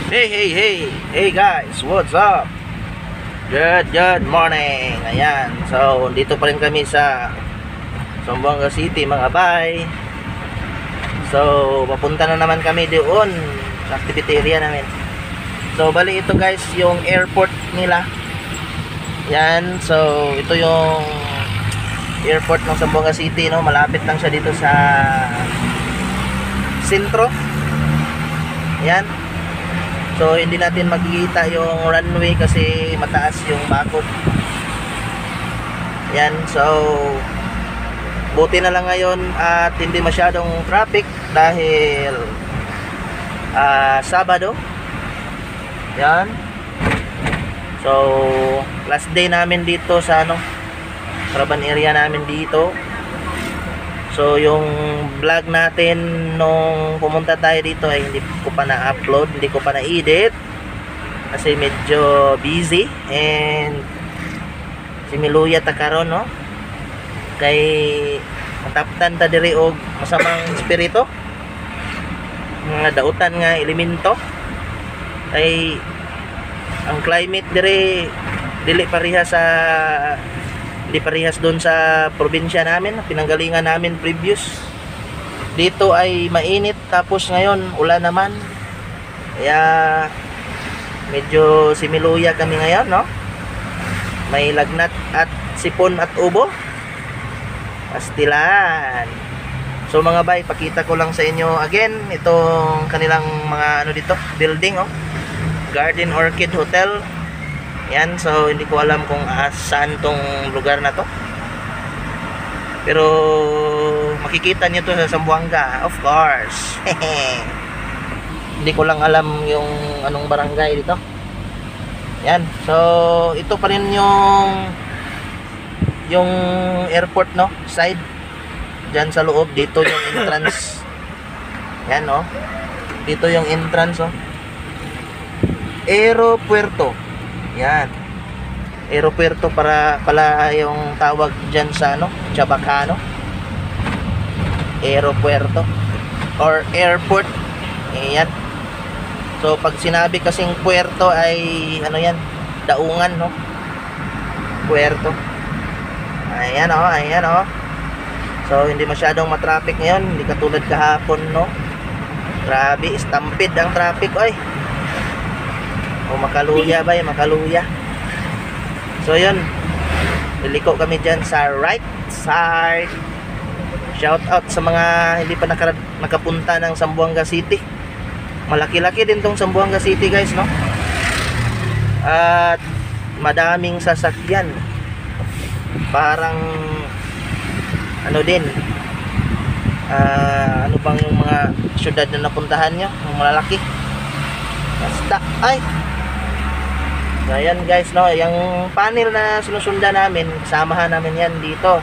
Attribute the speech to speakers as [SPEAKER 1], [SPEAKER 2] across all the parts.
[SPEAKER 1] Hey guys, what's up? Good morning. Ayan, so dito pa rin kami sa Zamboanga City mga bay. So papunta na naman kami doon sa activity area namin. So bali ito guys yung airport nila. Yan, so ito yung airport ng Zamboanga City, no? Malapit lang siya dito sa sentro. Yan. So hindi natin makikita yung runway kasi mataas yung bakod. Yan, so buti na lang ngayon at hindi masyadong traffic dahil Sabado. Yan. So last day namin dito sa caravan area namin dito. So yung vlog natin nung pumunta tayo dito ay hindi ko pa na-upload, hindi ko pa na-edit kasi medyo busy and si Miluya ta karon, no? Kay mataptan ta diri og masamang espiritu, mga dautan nga elemento. Kay ang climate diri dili parehas doon sa probinsya namin, pinanggalingan namin previous. Dito ay mainit tapos ngayon ulan naman. Kaya medyo similuya kami ngayon, no? May lagnat at sipon at ubo. Pastilan. So mga bay, pakita ko lang sa inyo again itong kanilang mga dito, building, oh. Garden Orchid Hotel. Yan, so hindi ko alam kung saan tong lugar na to. Pero makikita niyo to sa Zamboanga, of course. Hindi ko lang alam yung anong barangay dito. Yan, so ito pa rin yung airport, no, side. Diyan sa loob, dito yung entrance. Yan, no. Dito yung entrance, oh. Aeropuerto. Yan. Aeropuerto pala yung tawag diyan sa Chabacano. Aeropuerto or airport. Ayan. So pag sinabi kasing puerto ay yan, daungan, no? Puerto. Ayan, oh, ayan, oh. So hindi masyadong matraffic ngayon, hindi katulad kahapon, no? Grabe, stampede ang traffic, oy. O makaluya ba, makaluya. So yun, liliko kami dyan sa right side. Shout out sa mga hindi pa nakapunta ng Zamboanga City. Malaki-laki din tong Zamboanga City, guys, no? At madaming sasakyan. Parang din, ano bang yung mga syudad na napuntahan nyo, yung malalaki. Basta, ay ayan guys, no, yung panel na sinusundan namin, kasamahan namin yan dito.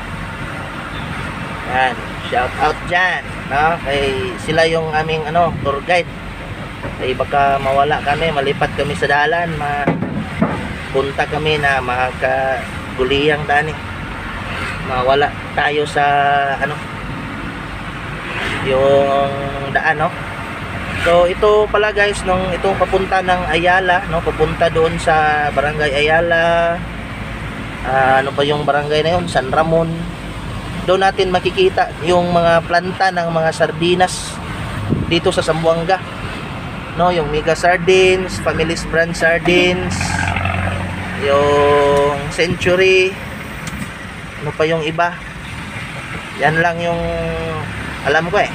[SPEAKER 1] Yan, shout out dyan, no? Kay sila yung aming tour guide. Kay baka mawala kami, malipat kami sa dalan, punta kami na makaguliyang dani, mawala tayo sa yung daan, no? So ito pala guys, itong papunta ng Ayala, no, papunta doon sa Barangay Ayala. Ano pa yung barangay na yun? San Ramon. Doon natin makikita yung mga planta ng mga sardinas dito sa Zamboanga, no, yung Mega Sardines, Family's Brand Sardines, yung Century, ano pa yung iba. Yan lang yung alam ko, eh.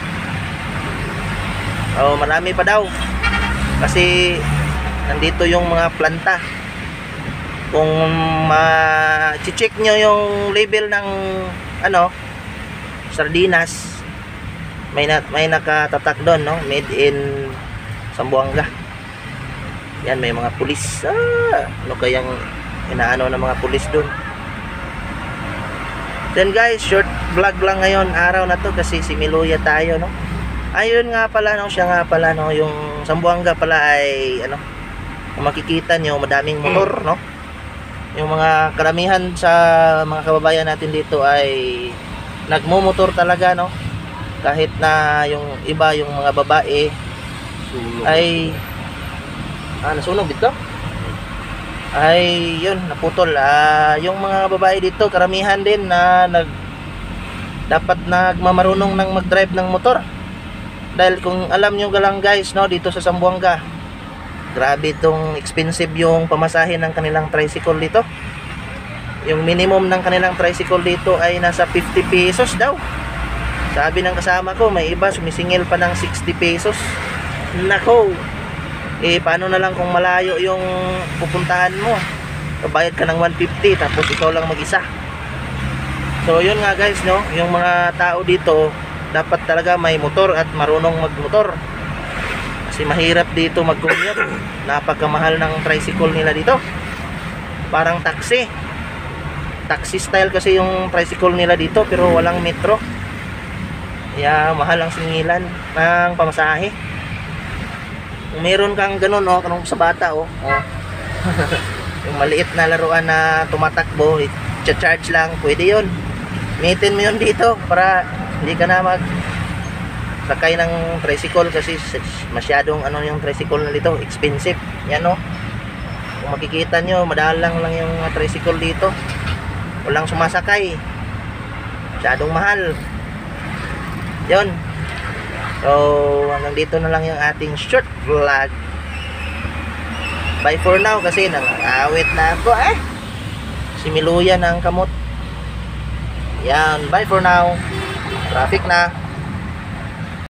[SPEAKER 1] Oh, marami pa daw. Kasi nandito yung mga planta. Kung ma-check nyo yung label ng sardinas, may nakatatak doon, no? Made in Zamboanga. Yan, may mga pulis. Ano kayang inaano ng mga pulis doon? Then guys, short vlog lang ngayon araw na to kasi similuya tayo, no? Ayun nga pala, no, siya nga pala, no, yung Zamboanga pala ay kung makikita nyo, madaming motor, no? Yung mga karamihan sa mga kababayan natin dito ay nagmumotor talaga, no? Kahit na yung iba, yung mga babae ay Nasunog dito. Ay, yun, naputol. Yung mga babae dito, karamihan din na dapat nagmamarunong ng mag-drive ng motor. Dahil kung alam nyo galang guys, no, dito sa Zamboanga, grabe itong expensive yung pamasahe ng kanilang tricycle dito. Yung minimum ng kanilang tricycle dito ay nasa 50 pesos daw. Sabi ng kasama ko, may iba sumisingil pa ng 60 pesos. Nako, paano na lang kung malayo yung pupuntahan mo, bayad ka ng 150 tapos ikaw lang mag-isa. So yun nga guys, no, yung mga tao dito dapat talaga may motor at marunong magmotor, kasi mahirap dito mag-commute. Napagkamahal ng tricycle nila dito, parang taxi style kasi yung tricycle nila dito, pero walang metro, kaya mahal ang singilan ng pamasahe. Kung meron kang ganun, oh, kanong sa bata, oh, yung maliit na laruan na tumatakbo, i-charge lang, pwede yun. Gamitin mo yun dito para hindi ka na mag sakay ng tricycle, kasi masyadong yung tricycle na dito, expensive. Yan, oh, kung makikita nyo, madalang lang yung tricycle dito, walang sumasakay, masyadong mahal. Yun. So hanggang dito na lang yung ating short vlog. Bye for now, kasi nang-awit na ako similuyan ang kamot. Yan, bye for now. Traffic na.